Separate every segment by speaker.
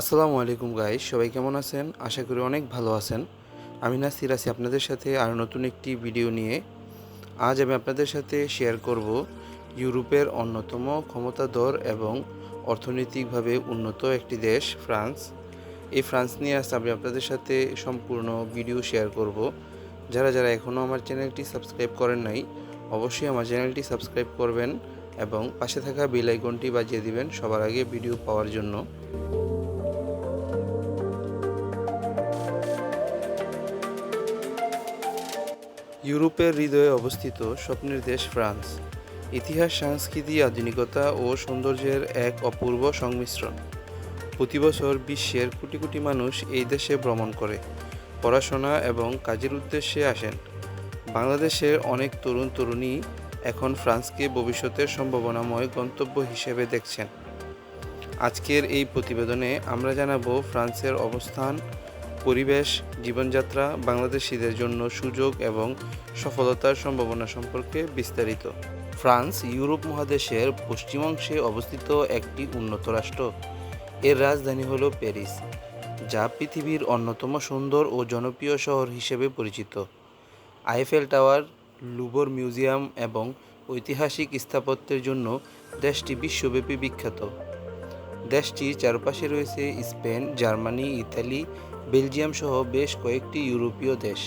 Speaker 1: আসসালামু আলাইকুম গাইস, সবাই কেমন আছেন? আশা করি অনেক ভালো আছেন। আমি নাসির আছি আপনাদের সাথে আর নতুন একটি ভিডিও নিয়ে। আজ আমি আপনাদের সাথে শেয়ার করব ইউরোপের অন্যতম ক্ষমতাধর এবং অর্থনৈতিকভাবে উন্নত একটি দেশ ফ্রান্স। এই ফ্রান্স নিয়ে আজ আমি আপনাদের সাথে সম্পূর্ণ ভিডিও শেয়ার করব। যারা এখনও আমার চ্যানেলটি সাবস্ক্রাইব করেন নাই, অবশ্যই আমার চ্যানেলটি সাবস্ক্রাইব করবেন এবং পাশে থাকা বেল আইকনটি বাজিয়ে দিবেন সবার আগে ভিডিও পাওয়ার জন্য। ইউরোপের হৃদয়ে অবস্থিত স্বপ্নের দেশ ফ্রান্স। ইতিহাস, সংস্কৃতি, আধুনিকতা ও সৌন্দর্যের এক অপূর্ব সংমিশ্রণ। প্রতি বছর বিশ্বের কোটি কোটি মানুষ এই দেশে ভ্রমণ করে, পড়াশোনা এবং কাজের উদ্দেশ্যে আসেন। বাংলাদেশের অনেক তরুণ তরুণী এখন ফ্রান্সকে ভবিষ্যতের সম্ভাবনাময় গন্তব্য হিসেবে দেখছেন। আজকের এই প্রতিবেদনে আমরা জানাবো ফ্রান্সের অবস্থান, পরিবেশ, জীবনযাত্রা, বাংলাদেশিদের জন্য সুযোগ এবং সফলতার সম্ভাবনা সম্পর্কে বিস্তারিত। ফ্রান্স ইউরোপ মহাদেশের পশ্চিম অংশে অবস্থিত একটি উন্নত রাষ্ট্র। এর রাজধানী হল প্যারিস, যা পৃথিবীর অন্যতম সুন্দর ও জনপ্রিয় শহর হিসেবে পরিচিত। আইফেল টাওয়ার, লুভর মিউজিয়াম এবং ঐতিহাসিক স্থাপত্যের জন্য দেশটি বিশ্বব্যাপী বিখ্যাত। দেশটির চারপাশে রয়েছে স্পেন, জার্মানি, ইতালি, বেলজিয়াম সহ বেশ কয়েকটি ইউরোপীয় দেশ।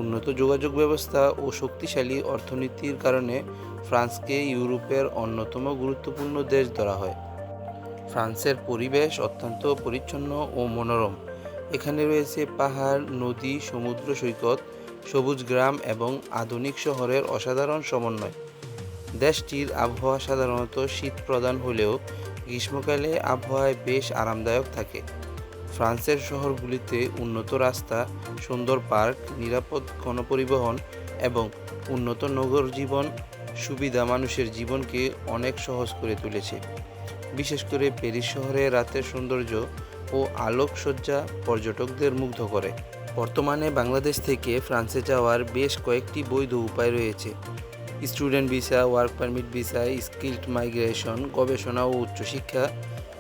Speaker 1: উন্নত যোগাযোগ ব্যবস্থা ও শক্তিশালী অর্থনীতির কারণে ফ্রান্সকে ইউরোপের অন্যতম গুরুত্বপূর্ণ দেশ ধরা হয়। ফ্রান্সের পরিবেশ অত্যন্ত পরিচ্ছন্ন ও মনোরম। এখানে রয়েছে পাহাড়, নদী, সমুদ্র সৈকত, সবুজ গ্রাম এবং আধুনিক শহরের অসাধারণ সমন্বয়। দেশটির আবহাওয়া সাধারণত শীত প্রধান হলেও গ্রীষ্মকালে আবহাওয়ায় বেশ আরামদায়ক থাকে। ফ্রান্সের শহরগুলিতে উন্নত রাস্তা, সুন্দর পার্ক, নিরাপদ গণপরিবহন এবং উন্নত নগর জীবন সুবিধা মানুষের জীবনকে অনেক সহজ করে তুলেছে। বিশেষ করে প্যারিস শহরে রাতের সৌন্দর্য ও আলোকসজ্জা পর্যটকদের মুগ্ধ করে। বর্তমানে বাংলাদেশ থেকে ফ্রান্সে যাওয়ার বেশ কয়েকটি বৈধ উপায় রয়েছে: student visa, work permit visa, skilled migration, গবেষণা ও উচ্চশিক্ষা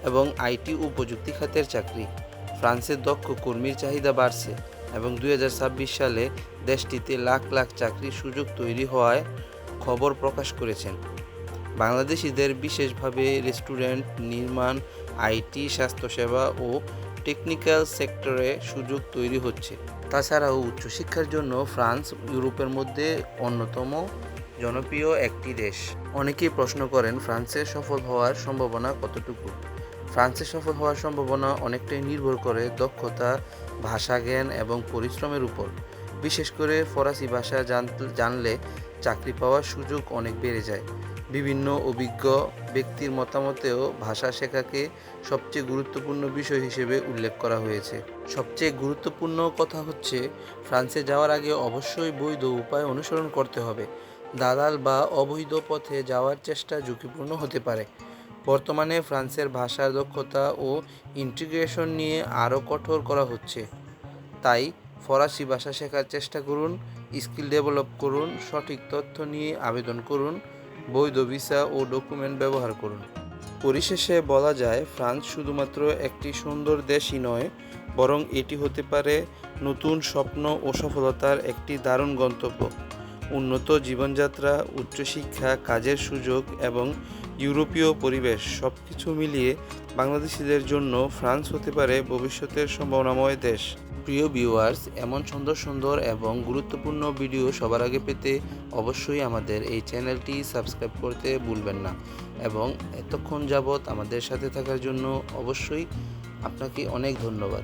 Speaker 1: এবং আইটি ও প্রযুক্তি খাতের চাকরি। ফ্রান্সের দক্ষ কর্মীর চাহিদা বাড়ছে এবং 2026 সালে দেশটিতে লাখ লাখ চাকরির সুযোগ তৈরি হওয়ায় খবর প্রকাশ করেছেন। বাংলাদেশিদের বিশেষভাবে রেস্টুরেন্ট, নির্মাণ, আইটি, স্বাস্থ্যসেবা ও টেকনিক্যাল সেক্টরে সুযোগ তৈরি হচ্ছে। তাছাড়াও উচ্চশিক্ষার জন্য ফ্রান্স ইউরোপের মধ্যে অন্যতম জনপ্রিয় একটি দেশ। অনেকেই প্রশ্ন করেন ফ্রান্সে সফল হওয়ার সম্ভাবনা কতটুকু। ফ্রান্সে সফল হওয়ার সম্ভাবনা অনেকটাই নির্ভর করে দক্ষতা, ভাষা জ্ঞান এবং পরিশ্রমের উপর। বিশেষ করে ফরাসি ভাষা জানলে চাকরি পাওয়ার সুযোগ অনেক বেড়ে যায়। বিভিন্ন অভিজ্ঞ ব্যক্তির মতামতেও ভাষা শেখাকে সবচেয়ে গুরুত্বপূর্ণ বিষয় হিসেবে উল্লেখ করা হয়েছে। সবচেয়ে গুরুত্বপূর্ণ কথা হচ্ছে, ফ্রান্সে যাওয়ার আগে অবশ্যই বৈধ উপায় অনুসরণ করতে হবে। দালাল বা অবৈধ পথে যাওয়ার চেষ্টা ঝুঁকিপূর্ণ হতে পারে। বর্তমানে ফ্রান্সের ভাষার দক্ষতা ও ইন্টিগ্রেশন নিয়ে আরও কঠোর করা হচ্ছে। তাই ফরাসি ভাষা শেখার চেষ্টা করুন, স্কিল ডেভেলপ করুন, সঠিক তথ্য নিয়ে আবেদন করুন, বৈধ ভিসা ও ডকুমেন্ট ব্যবহার করুন। পরিশেষে বলা যায়, ফ্রান্স শুধুমাত্র একটি সুন্দর দেশই নয়, বরং এটি হতে পারে নতুন স্বপ্ন ও সফলতার একটি দারুণ গন্তব্য। উন্নত জীবনযাত্রা, উচ্চশিক্ষা, কাজের সুযোগ এবং ইউরোপীয় পরিবেশ সবকিছু মিলিয়ে বাংলাদেশিদের জন্য ফ্রান্স হতে পারে ভবিষ্যতের সম্ভাবনাময় দেশ। প্রিয় ভিউয়ার্স, এমন সুন্দর সুন্দর এবং গুরুত্বপূর্ণ ভিডিও সবার আগে পেতে অবশ্যই আমাদের এই চ্যানেলটি সাবস্ক্রাইব করতে ভুলবেন না এবং এতক্ষণ যাবৎ আমাদের সাথে থাকার জন্য অবশ্যই আপনাকে অনেক ধন্যবাদ।